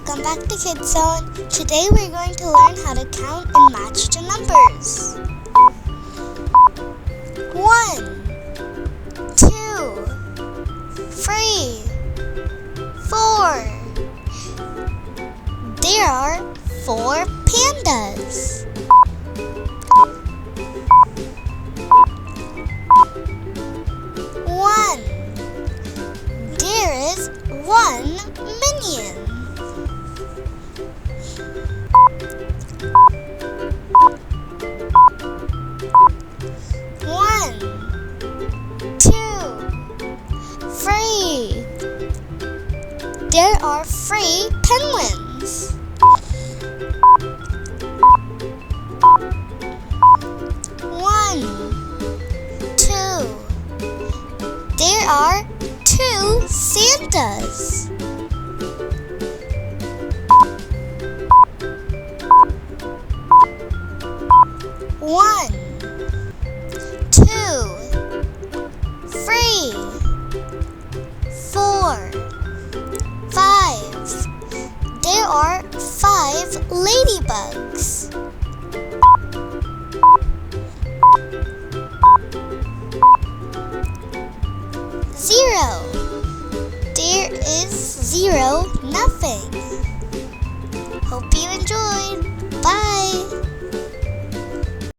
Welcome back to Kids Zone. Today we're going to learn how to count and match the numbers. 1, 2, 3, 4. There are 4 pandas. 1. There is 1 minion. 1, 2, 3. There are 3 penguins. 1, 2. There are 2 Santas. 1, 2, 3, 4, 5. There are 5 ladybugs. 0. There is 0, nothing. Hope you enjoyed. Bye.